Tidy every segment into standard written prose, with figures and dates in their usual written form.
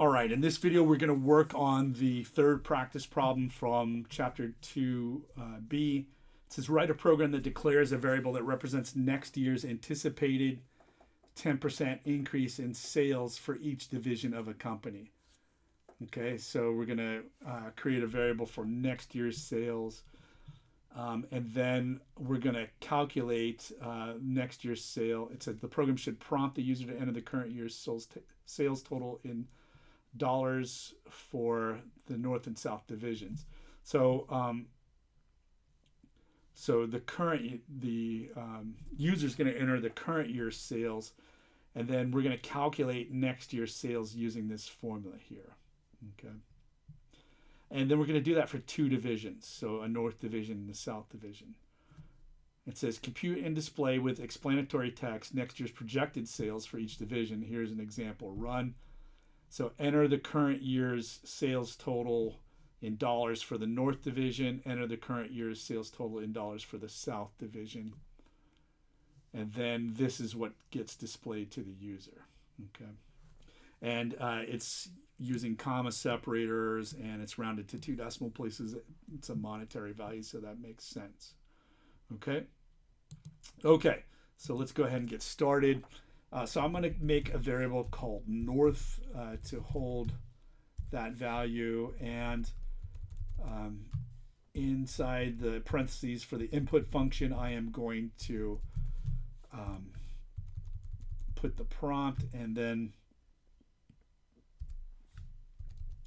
All right, in this video, we're going to work on the third practice problem from chapter 2B. It says, write a program that declares a variable that represents next year's anticipated 10% increase in sales for each division of a company. Okay, so we're going to create a variable for next year's sales. And then we're going to calculate next year's sale. It says the program should prompt the user to enter the current year's sales total in dollars for the North and South divisions. So the user is going to enter the current year's sales, and then we're going to calculate next year's sales using this formula here. Okay. And then we're going to do that for two divisions, so a North division and a South division. It says compute and display with explanatory text next year's projected sales for each division. Here's an example run. So enter the current year's sales total in dollars for the North division. Enter the current year's sales total in dollars for the South division. And then this is what gets displayed to the user. Okay. And it's using comma separators, and it's rounded to 2 decimal places. It's a monetary value, so that makes sense. Okay. Okay. So let's go ahead and get started. So I'm going to make a variable called North to hold that value, and inside the parentheses for the input function, I am going to put the prompt, and then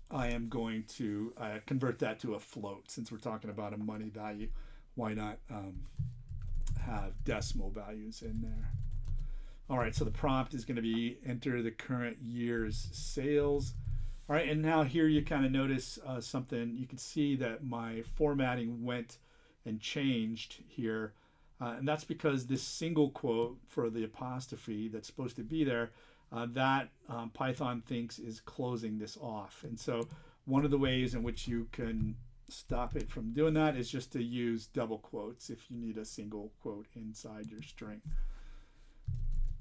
I am going to convert that to a float. Since we're talking about a money value, why not have decimal values in there? All right, so the prompt is going to be enter the current year's sales. All right, and now here you kind of notice something. You can see that my formatting went and changed here. And that's because this single quote for the apostrophe that's supposed to be there, that Python thinks is closing this off. And so one of the ways in which you can stop it from doing that is just to use double quotes if you need a single quote inside your string.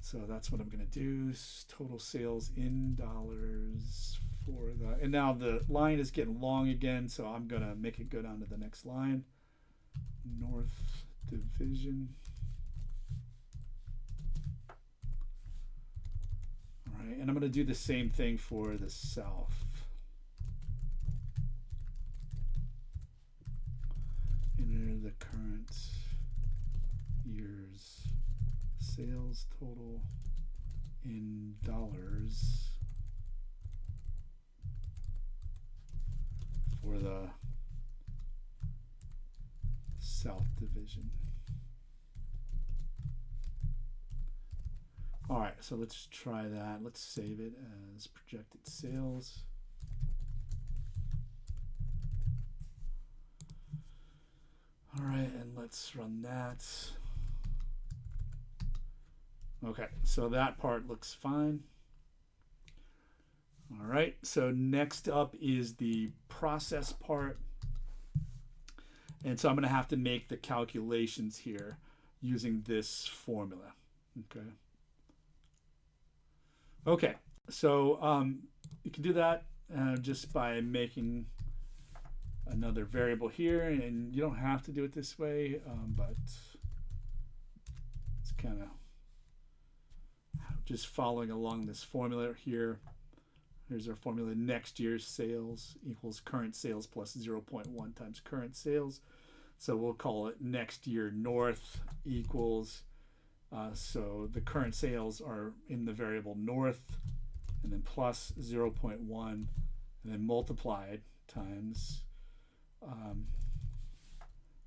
So that's what I'm going to do. Total sales in dollars for the, and now the line is getting long again, so I'm going to make it go down to the next line. North division. All right, and I'm going to do the same thing for the South. Enter the current year's sales total in dollars for the South division. All right, so let's try that. Let's save it as projected sales. All right, and let's run that. Okay, so that part looks fine. All right, so next up is the process part. And so I'm going to have to make the calculations here using this formula. Okay. Okay, so you can do that just by making another variable here, and you don't have to do it this way, but it's kind of just following along this formula here. Here's our formula. Next year's sales equals current sales plus 0.1 times current sales. So we'll call it next year North equals, so the current sales are in the variable North, and then plus 0.1, and then multiplied times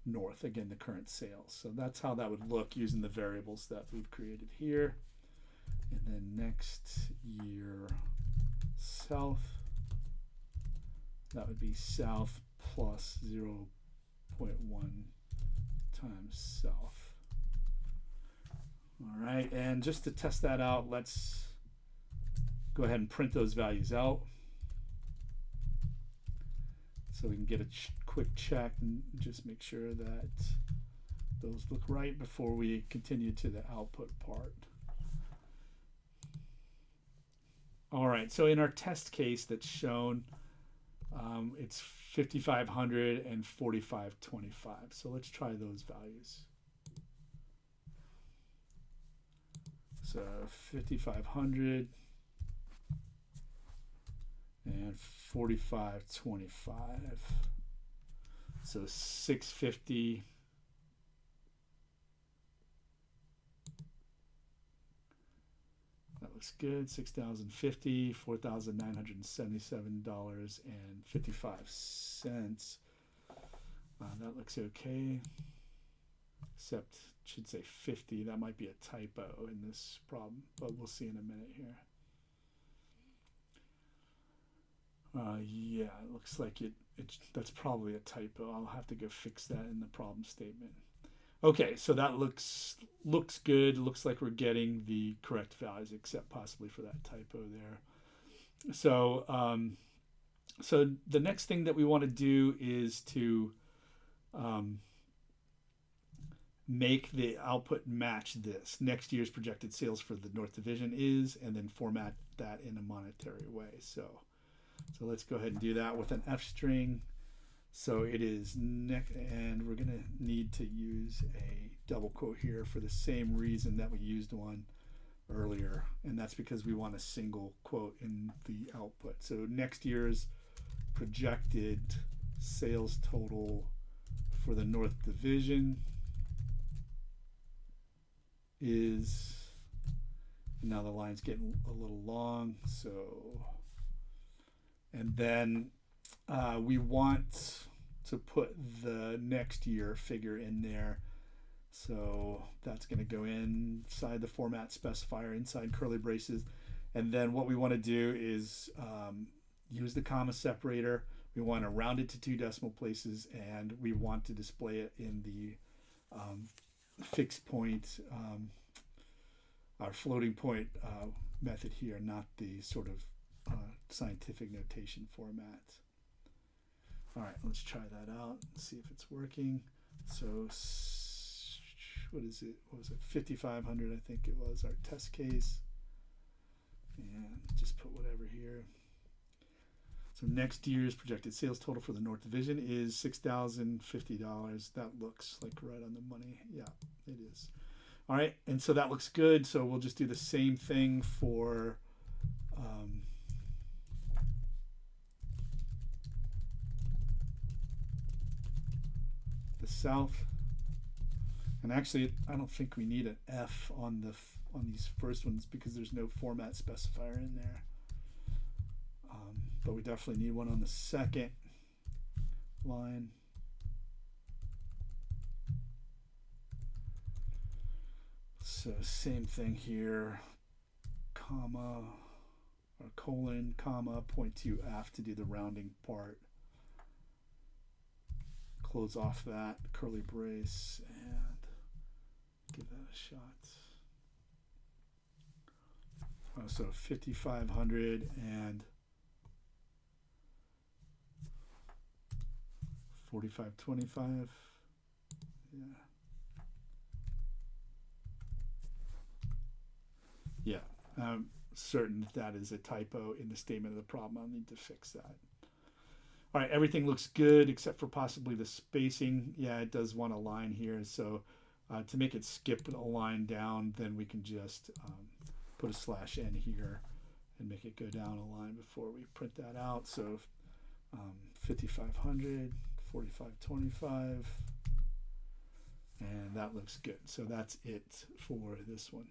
North, again the current sales. So that's how that would look using the variables that we've created here. And then next year South, that would be South plus 0.1 times South. All right, and just to test that out, let's go ahead and print those values out so we can get a quick check and just make sure that those look right before we continue to the output part. All right, so in our test case that's shown, it's 5,500 and 4,525. So let's try those values. So 5,500 and 4,525. So 650. That looks good. 6,050, $4,977.55. That looks okay. Except it should say 50. That might be a typo in this problem, but we'll see in a minute here. Yeah, it looks like that's probably a typo. I'll have to go fix that in the problem statement. Okay, so that looks good. Looks like we're getting the correct values, except possibly for that typo there. So so the next thing that we want to do is to make the output match this. Next year's projected sales for the North Division is, and then format that in a monetary way. So let's go ahead and do that with an F string. So it is and we're going to need to use a double quote here for the same reason that we used one earlier, and that's because we want a single quote in the output. So next year's projected sales total for the North Division is, now the line's getting a little long, so, and then we want to put the next year figure in there. So that's going to go inside the format specifier, inside curly braces. And then what we want to do is use the comma separator. We want to round it to 2 decimal places, and we want to display it in the fixed point, our floating point method here, not the sort of scientific notation format. All right, let's try that out and see if it's working. So what is it? What was it? 5,500, I think it was our test case. And just put whatever here. So next year's projected sales total for the North Division is $6,050. That looks like right on the money. Yeah, it is. All right, and so that looks good. So we'll just do the same thing for the South. And actually, I don't think we need an F on these first ones because there's no format specifier in there. But we definitely need one on the second line. So same thing here, comma or colon, comma, 0.2F to do the rounding part. Close off that curly brace and give that a shot. So 5,500 and 4,525. Yeah. Yeah. I'm certain that is a typo in the statement of the problem. I'll need to fix that. All right, everything looks good except for possibly the spacing. Yeah, it does want a line here. So to make it skip a line down, then we can just put a /n here and make it go down a line before we print that out. So 5,500, 4,525, and that looks good. So that's it for this one.